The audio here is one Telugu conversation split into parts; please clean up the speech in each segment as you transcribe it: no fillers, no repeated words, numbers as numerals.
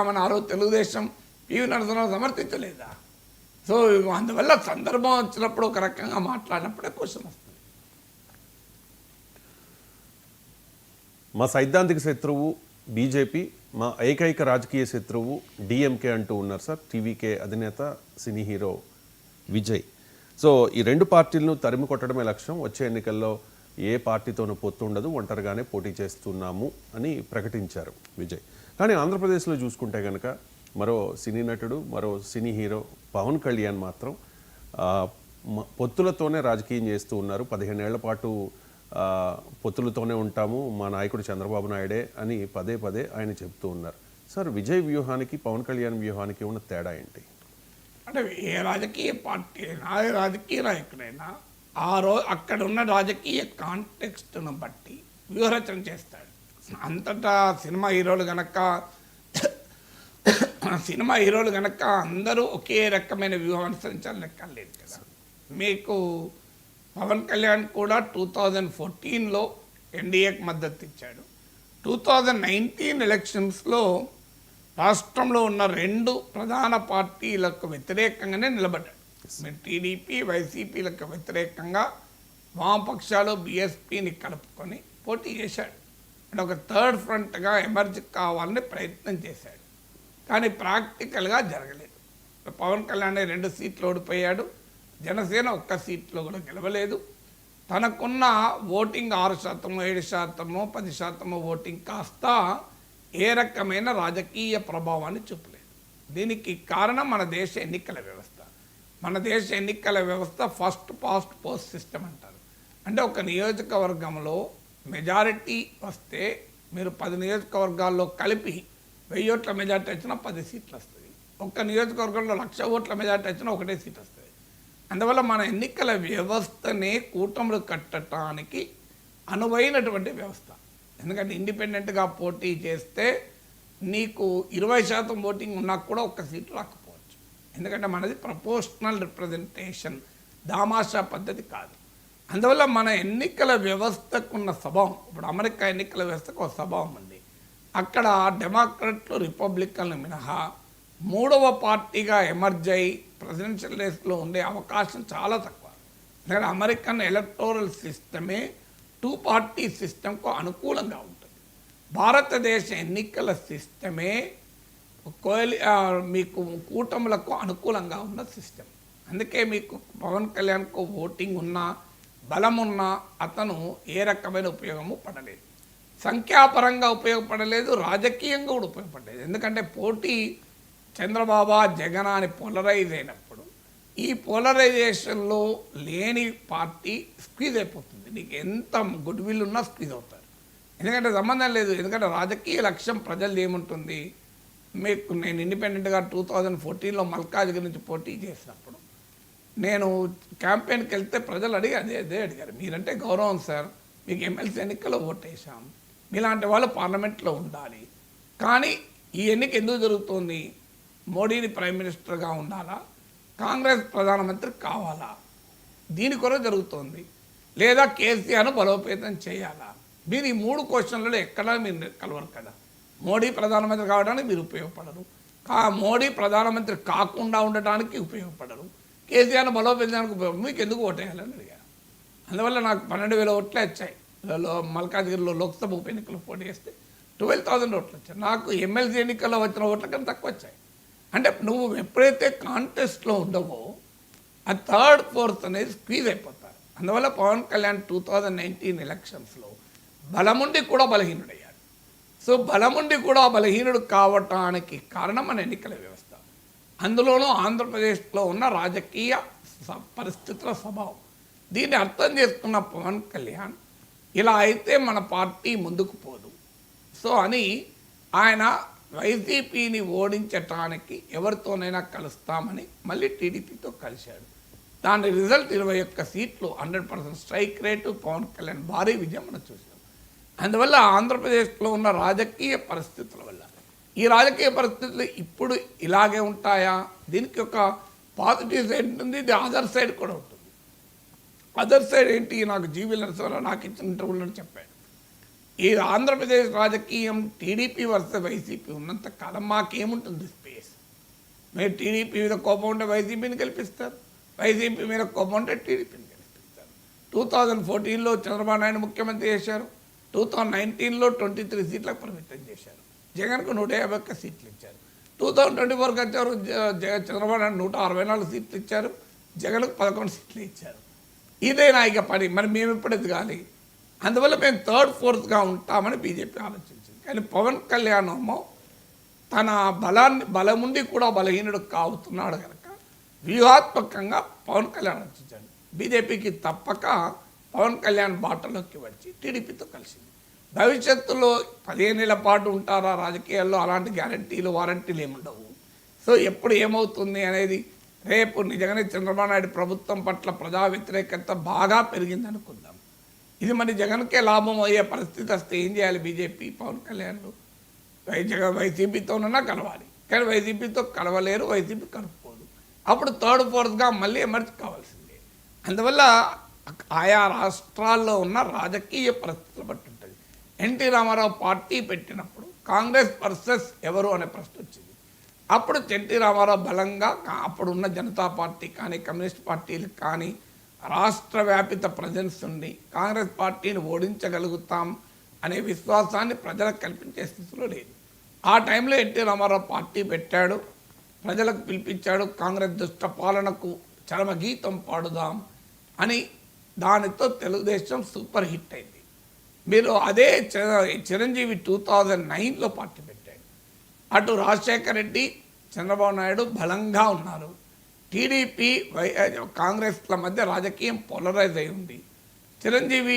మన ఆ రోజు తెలుగుదేశం పివి నరసింహరావు సమర్థించలేదా? సో అందువల్ల సందర్భం వచ్చినప్పుడు ఒక రకంగా మాట్లాడినప్పుడే క్వశ్చన్ వస్తుంది. మా సైద్ధాంతిక శత్రువు బీజేపీ, మా ఏకైక రాజకీయ శత్రువు డిఎంకే అంటూ ఉన్నారు సార్ టీవీకే అధినేత సినీ హీరో విజయ్. సో ఈ రెండు పార్టీలను తరిమి కొట్టడమే లక్ష్యం, వచ్చే ఎన్నికల్లో ఏ పార్టీతోనూ పొత్తు ఉండదు, ఒంటరిగానే పోటీ చేస్తున్నాము అని ప్రకటించారు విజయ్. కానీ ఆంధ్రప్రదేశ్లో చూసుకుంటే కనుక మరో సినీ నటుడు, మరో సినీ హీరో పవన్ కళ్యాణ్ మాత్రం పొత్తులతోనే రాజకీయం చేస్తూ ఉన్నారు. 15 ఏళ్ల పాటు పొత్తులతోనే ఉంటాము, మా నాయకుడు చంద్రబాబు నాయుడే అని పదే పదే ఆయన చెప్తూ ఉన్నారు. సార్ విజయ్ వ్యూహానికి పవన్ కళ్యాణ్ వ్యూహానికి ఉన్న తేడా ఏంటి? అంటే ఏ రాజకీయ పార్టీ అయినా, ఏ రాజకీయ నాయకుడైనా అక్కడ ఉన్న రాజకీయ కాంటెక్స్ట్ను బట్టి వ్యూహరచన చేస్తాడు. అంతటా సినిమా హీరోలు గనక అందరూ ఒకే రకమైన వ్యూహం అనుసరించాలని లెక్కలేదు కదా. మీకు పవన్ కళ్యాణ్ కూడా 2014లో ఎన్డీఏకి మద్దతు ఇచ్చాడు. 2019 ఎలక్షన్స్లో రాష్ట్రంలో ఉన్న 2 ప్రధాన పార్టీలకు వ్యతిరేకంగానే నిలబడ్డాడు. మీరు టీడీపీ, వైసీపీలకు వ్యతిరేకంగా వామపక్షాలు బీఎస్పీని కలుపుకొని పోటీ చేశాడు. అంటే ఒక థర్డ్ ఫ్రంట్గా ఎమర్జ్ కావాలని ప్రయత్నం చేశాడు. కానీ ప్రాక్టికల్గా జరగలేదు. పవన్ కళ్యాణ్ 2 సీట్లు ఓడిపోయాడు, జనసేన 1 సీట్లో కూడా గెలవలేదు. తనకున్న ఓటింగ్ 6%, 7%, 10% ఓటింగ్ కాస్త ఏ రకమైన రాజకీయ ప్రభావాన్ని చూపలేదు. దీనికి కారణం మన దేశ ఎన్నికల వ్యవస్థ. మన దేశ ఎన్నికల వ్యవస్థ ఫస్ట్ పాస్ట్ పోస్ట్ సిస్టమ్ అంటారు. అంటే ఒక నియోజకవర్గంలో మెజారిటీ వస్తే మీరు 10 నియోజకవర్గాల్లో కలిపి 1000 ఓట్ల మెజార్టీ వచ్చినా 10 సీట్లు వస్తుంది. ఒక్క నియోజకవర్గంలో 1,00,000 ఓట్ల మెజార్టీ వచ్చినా 1 సీట్ వస్తుంది. అందువల్ల మన ఎన్నికల వ్యవస్థనే కూటములు కట్టడానికి అనువైనటువంటి వ్యవస్థ. ఎందుకంటే ఇండిపెండెంట్గా పోటీ చేస్తే నీకు 20% ఓటింగ్ ఉన్నా కూడా 1 సీటు రాకపోవచ్చు. ఎందుకంటే మనది ప్రపోర్షనల్ రిప్రజెంటేషన్, దామాషా పద్ధతి కాదు. అందువల్ల మన ఎన్నికల వ్యవస్థకున్న స్వభావం, ఇప్పుడు అమెరికా ఎన్నికల వ్యవస్థకు ఒక స్వభావం ఉంది. అక్కడ డెమోక్రట్లు, రిపబ్లికన్లు మినహా 3వ పార్టీగా ఎమర్జ్ అయ్యి ప్రెసిడెన్షియల్ రేస్లో ఉండే అవకాశం చాలా తక్కువ. ఎందుకంటే అమెరికన్ ఎలక్టోరల్ సిస్టమే 2 పార్టీ సిస్టమ్కు అనుకూలంగా ఉంటుంది. భారతదేశ ఎన్నికల సిస్టమే మీకు కూటములకు అనుకూలంగా ఉన్న సిస్టమ్. అందుకే మీకు పవన్ కళ్యాణ్కు ఓటింగ్ ఉన్నా, బలం ఉన్నా అతను ఏ రకమైన ఉపయోగము పడలేదు. సంఖ్యాపరంగా ఉపయోగపడలేదు, రాజకీయంగా కూడా ఉపయోగపడలేదు. ఎందుకంటే పోటీ చంద్రబాబు, జగన్ అని పోలరైజ్ అయినప్పుడు ఈ పోలరైజేషన్లో లేని పార్టీ స్క్వీజ్ అయిపోతుంది. నీకు ఎంత గుడ్ విల్ ఉన్నా స్క్వీజ్ అవుతారు. ఎందుకంటే సంబంధం లేదు. ఎందుకంటే రాజకీయ లక్ష్యం ప్రజలు ఏముంటుంది. మీకు నేను ఇండిపెండెంట్గా 2014లో మల్కాజ్ నుంచి పోటీ చేసినప్పుడు నేను క్యాంపెయిన్కి వెళ్తే ప్రజలు అదే అడిగారు, మీరంటే గౌరవం సార్, మీకు ఎమ్మెల్సీ ఎన్నికల్లో ఓటేసాం, మీలాంటి వాళ్ళు పార్లమెంట్లో ఉండాలి, కానీ ఈ ఎన్నిక ఎందుకు జరుగుతుంది? మోడీని ప్రైమ్ మినిస్టర్గా ఉండాలా, కాంగ్రెస్ ప్రధానమంత్రి కావాలా, దీని కొరకు జరుగుతోంది, లేదా కేసీఆర్ను బలోపేతం చేయాలా? మీరు ఈ 3 క్వశ్చన్లలో ఎక్కడా మీరు కలవరు కదా. మోడీ ప్రధానమంత్రి కావడానికి మీరు ఉపయోగపడరు, మోడీ ప్రధానమంత్రి కాకుండా ఉండటానికి ఉపయోగపడరు, కేసీఆర్ను బలోపేతానికి మీకు ఎందుకు ఓటేయాలని అడిగారు. అందువల్ల నాకు 12,000 ఓట్లే వచ్చాయి. మల్కాజ్గిరిలో లోక్సభ ఉప ఎన్నికలు పోటీ చేస్తే 12,000 ఓట్లు వచ్చాయి. నాకు ఎమ్మెల్సీ ఎన్నికల్లో వచ్చిన ఓట్ల కన్నా తక్కువ వచ్చాయి. అంటే నువ్వు ఎప్పుడైతే కాంటెస్ట్లో ఉండవో ఆ థర్డ్ ఫోర్త్ అనేది స్క్వీజ్ అయిపోతారు. అందువల్ల పవన్ కళ్యాణ్ 2019 ఎలక్షన్స్లో బలముండి కూడా బలహీనుడయ్యాడు. సో బలముండి కూడా బలహీనుడు కావటానికి కారణం మన ఎన్నికల వ్యవస్థ, అందులోనూ ఆంధ్రప్రదేశ్లో ఉన్న రాజకీయ పరిస్థితుల స్వభావం. దీన్ని అర్థం చేసుకున్న పవన్ కళ్యాణ్ ఇలా అయితే మన పార్టీ ముందుకు పోదు, సో అని ఆయన వైసీపీని ఓడించటానికి ఎవరితోనైనా కలుస్తామని మళ్ళీ టీడీపీతో కలిశాడు. దాని రిజల్ట్ 21 సీట్లు, 100% స్ట్రైక్ రేటు, పవన్ కళ్యాణ్ భారీ విజయం మనం చూసాం. అందువల్ల ఆంధ్రప్రదేశ్లో ఉన్న రాజకీయ పరిస్థితుల వల్ల ఈ రాజకీయ పరిస్థితులు ఇప్పుడు ఇలాగే ఉంటాయా? దీనికి ఒక పాజిటివ్ సైడ్ ఉంటుంది, ఇది అదర్ సైడ్ కూడా ఉంటుంది. అదర్ సైడ్ ఏంటి? నాకు జీవీ నరసింహారావు నాకు ఇచ్చిన ఇంటర్వ్యూలో చెప్పాడు, ఈ ఆంధ్రప్రదేశ్ రాజకీయం టీడీపీ వర్సెస్ వైసీపీ ఉన్నంత కాలం మాకేముంటుంది స్పేస్? మీరు టీడీపీ మీద కోపం ఉంటే వైసీపీని గెలిపిస్తారు, వైసీపీ మీద కోపం ఉంటే టీడీపీని గెలిపిస్తారు. 2014లో చంద్రబాబు నాయుడు ముఖ్యమంత్రి చేశారు, 2019లో 23 సీట్లకు పరిమితం చేశారు, జగన్కు 151 సీట్లు ఇచ్చారు. 2024కి వచ్చారు, చంద్రబాబు నాయుడు 164 సీట్లు ఇచ్చారు, జగన్కు 11 సీట్లు ఇచ్చారు. ఇదేనా ఇక పని? మరి మేము ఎప్పుడు ఎదగాలి? అందువల్ల మేము థర్డ్ ఫోర్త్గా ఉంటామని బీజేపీ ఆలోచించింది. కానీ పవన్ కళ్యాణ్ ఏమో తన బలముండి కూడా బలహీనుడు కావుతున్నాడు కనుక వ్యూహాత్మకంగా పవన్ కళ్యాణ్ ఆలోచించాడు. బీజేపీకి తప్పక పవన్ కళ్యాణ్ బాటలోకి వచ్చి టీడీపీతో కలిసింది. భవిష్యత్తులో 15 ఏళ్ల పాటు ఉంటారా రాజకీయాల్లో? అలాంటి గ్యారంటీలు వారంటీలు ఏముండవు. సో ఎప్పుడు ఏమవుతుంది అనేది రేపు నిజంగానే చంద్రబాబు నాయుడు ప్రభుత్వం పట్ల ప్రజా వ్యతిరేకత బాగా పెరిగింది అనుకుందాం. ఇది మరి జగన్కే లాభం అయ్యే పరిస్థితి వస్తే ఏం చేయాలి? బీజేపీ పవన్ కళ్యాణ్లు వైసీపీతోనన్నా కలవాలి, కానీ వైసీపీతో కలవలేరు, వైసీపీ కలుపుకోదు. అప్పుడు థర్డ్ ఫోర్త్గా మళ్ళీ ఎమర్జ్ కావాల్సిందే. అందువల్ల ఆయా రాష్ట్రాల్లో ఉన్న రాజకీయ పరిస్థితులు బట్టి ఉంటుంది. ఎన్టీ రామారావు పార్టీ పెట్టినప్పుడు కాంగ్రెస్ వర్సెస్ ఎవరు అనే ప్రశ్న వచ్చింది. అప్పుడు ఎన్టీ రామారావు బలంగా అప్పుడున్న జనతా పార్టీ కానీ కమ్యూనిస్ట్ పార్టీలు కానీ రాష్ట్ర వ్యాపిత ప్రజెన్స్ ఉండి కాంగ్రెస్ పార్టీని ఓడించగలుగుతాం అనే విశ్వాసాన్ని ప్రజలకు కల్పించే స్థితిలో లేదు. ఆ టైంలో ఎన్టీ రామారావు పార్టీ పెట్టాడు, ప్రజలకు పిలిపించాడు, కాంగ్రెస్ దుష్ట పాలనకు చరమగీతం పాడుదాం అని. దానితో తెలుగుదేశం సూపర్ హిట్ అయింది. మీరు అదే చిరంజీవి 2009లో పార్టీ పెట్టాడు. అటు రాజశేఖర రెడ్డి, చంద్రబాబు నాయుడు బలంగా ఉన్నారు. టీడీపీ కాంగ్రెస్ల మధ్య రాజకీయం పోలరైజ్ అయి ఉంది. చిరంజీవి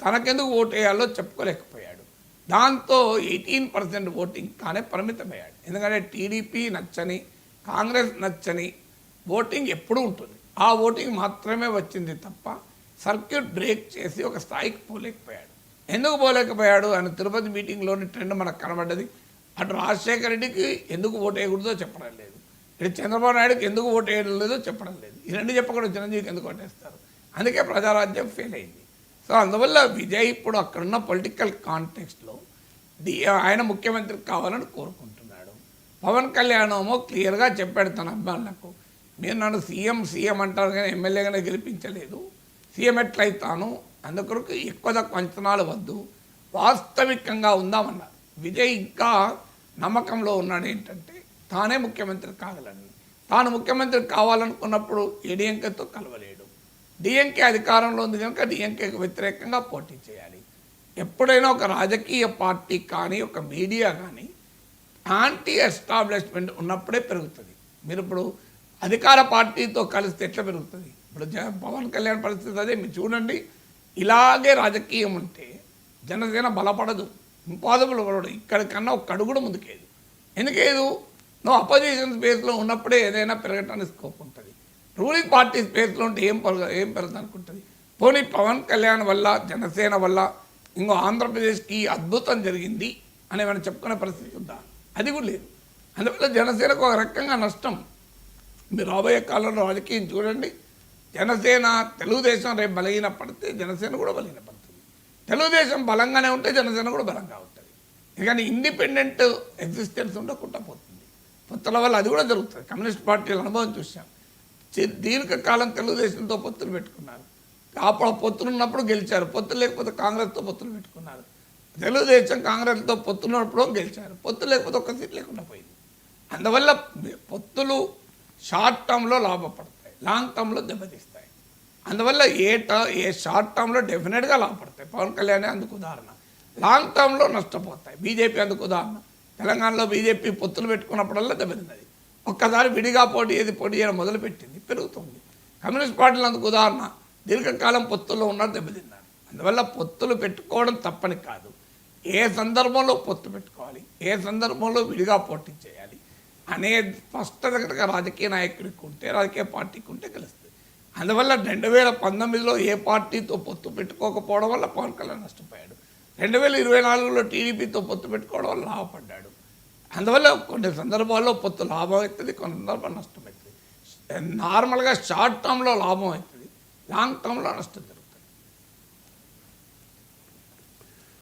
తనకెందుకు ఓటు వేయాలో చెప్పుకోలేకపోయాడు. దాంతో 18% ఓటింగ్ కానీ పరిమితమయ్యాడు. ఎందుకంటే టీడీపీ నచ్చని, కాంగ్రెస్ నచ్చని ఓటింగ్ ఎప్పుడూ ఉంటుంది. ఆ ఓటింగ్ మాత్రమే వచ్చింది తప్ప సర్క్యూట్ బ్రేక్ చేసి ఒక స్థాయికి పోలేకపోయాడు. ఎందుకు పోలేకపోయాడు అని తిరుపతి మీటింగ్లోని ట్రెండ్ మనకు కనబడ్డది. అటు రాజశేఖర రెడ్డికి ఎందుకు ఓటు వేయకూడదో చెప్పడం లేదు, ఇటు చంద్రబాబు నాయుడుకి ఎందుకు ఓటు వేయడం లేదో చెప్పడం లేదు. ఈ రెండు చెప్పకుండా చిరంజీవికి ఎందుకు ఓటేస్తారు? అందుకే ప్రజారాజ్యం ఫెయిల్ అయింది. సో అందువల్ల విజయ్ ఇప్పుడు అక్కడున్న పొలిటికల్ కాంటెక్స్ట్లో ఆయన ముఖ్యమంత్రి కావాలని కోరుకుంటున్నాడు. పవన్ కళ్యాణ్ ఏమో క్లియర్గా చెప్పాడు తన అభిమానులకు, మీరు నన్ను సీఎం అంటారు కానీ ఎమ్మెల్యేగానే గెలిపించలేదు, సీఎం ఎట్లయితాను, అందుకొరకు ఎక్కువ తక్కువ అంచనాలు వద్దు, వాస్తవికంగా ఉందామన్నారు. విజయ్ ఇంకా నమ్మకంలో ఉన్నాడు ఏంటంటే తానే ముఖ్యమంత్రి కాగలని. తాను ముఖ్యమంత్రి కావాలనుకున్నప్పుడు ఏడీఎంకేతో కలవలేడు. డిఎంకే అధికారంలో ఉంది కనుక డిఎంకేకి వ్యతిరేకంగా పోటీ చేయాలి. ఎప్పుడైనా ఒక రాజకీయ పార్టీ కానీ ఒక మీడియా కానీ యాంటీ ఎస్టాబ్లిష్మెంట్ ఉన్నప్పుడే పెరుగుతుంది. మీరు ఇప్పుడు అధికార పార్టీతో కలిస్తే ఎట్లా పెరుగుతుంది? ఇప్పుడు పవన్ కళ్యాణ్ పరిస్థితి అదే. మీరు చూడండి, ఇలాగే రాజకీయం ఉంటే జనసేన బలపడదు, ఇంపాసిబుల్ కూడా. ఇక్కడికన్నా ఒక అడుగుడు ముందుకేదు. ఎందుకేదు? నువ్వు అపోజిషన్ స్పేస్లో ఉన్నప్పుడే ఏదైనా పెరగటానికి స్కోప్ ఉంటుంది. రూలింగ్ పార్టీ స్పేస్లో ఉంటే ఏం పెరగదు అనుకుంటుంది. పోనీ పవన్ కళ్యాణ్ వల్ల, జనసేన వల్ల ఇంకో ఆంధ్రప్రదేశ్కి అద్భుతం జరిగింది అని మనం చెప్పుకునే పరిస్థితి ఉందా? అది కూడా లేదు. అందువల్ల జనసేనకు ఒక రకంగా నష్టం. మీరు రాబోయే కాలంలో రాజకీయం చూడండి, జనసేన తెలుగుదేశం రేపు బలహీన పడితే జనసేన కూడా బలహీన పడుతుంది. తెలుగుదేశం బలంగానే ఉంటే జనసేన కూడా బలంగా ఉంటుంది. కానీ ఇండిపెండెంట్ ఎగ్జిస్టెన్స్ ఉండకుండా పోతుంది. పొత్తుల వల్ల అది కూడా జరుగుతుంది. కమ్యూనిస్ట్ పార్టీల అనుభవం చూసాం. దీర్ఘకాలం తెలుగుదేశంతో పొత్తులు పెట్టుకున్నారు, అప్పుడు పొత్తులు ఉన్నప్పుడు గెలిచారు. పొత్తులు లేకపోతే కాంగ్రెస్తో పొత్తులు పెట్టుకున్నారు. తెలుగుదేశం కాంగ్రెస్తో పొత్తున్నప్పుడు గెలిచారు, పొత్తులు లేకపోతే ఒక్క సీట్ లేకుండా పోయింది. అందువల్ల పొత్తులు షార్ట్ టర్మ్లో లాభపడతాయి, లాంగ్ టర్మ్లో దెబ్బతీస్తాయి. అందువల్ల ఏ షార్ట్ టర్మ్లో డెఫినెట్గా లాభపడతాయి. పవన్ కళ్యాణ్ అందుకు ఉదాహరణ. లాంగ్ టర్మ్లో నష్టపోతాయి. బీజేపీ అందుకు ఉదాహరణ. తెలంగాణలో బీజేపీ పొత్తులు పెట్టుకున్నప్పుడల్లా దెబ్బతిన్నది. ఒక్కసారి విడిగా పోటీ చేయడం మొదలుపెట్టింది, పెరుగుతుంది. కమ్యూనిస్ట్ పార్టీలు అందుకు ఉదాహరణ. దీర్ఘకాలం పొత్తుల్లో ఉన్నారు, దెబ్బతిన్నారు. అందువల్ల పొత్తులు పెట్టుకోవడం తప్పని కాదు. ఏ సందర్భంలో పొత్తు పెట్టుకోవాలి, ఏ సందర్భంలో విడిగా పోటీ చేయాలి అనే స్పష్టతగా రాజకీయ నాయకుడికి ఉంటే, రాజకీయ పార్టీకి ఉంటే తెలుస్తుంది. అందువల్ల 2019లో ఏ పార్టీతో పొత్తు పెట్టుకోకపోవడం వల్ల పవన్ కళ్యాణ్ నష్టపోయాడు. 2024లో టీడీపీతో పొత్తు పెట్టుకోవడం వల్ల లాభపడ్డాడు. అందువల్ల కొన్ని సందర్భాల్లో పొత్తు లాభం అవుతుంది, కొన్ని సందర్భాల్లో నష్టం అవుతుంది. నార్మల్గా షార్ట్ టర్మ్లో లాభం అవుతుంది, లాంగ్ టర్మ్లో నష్టం.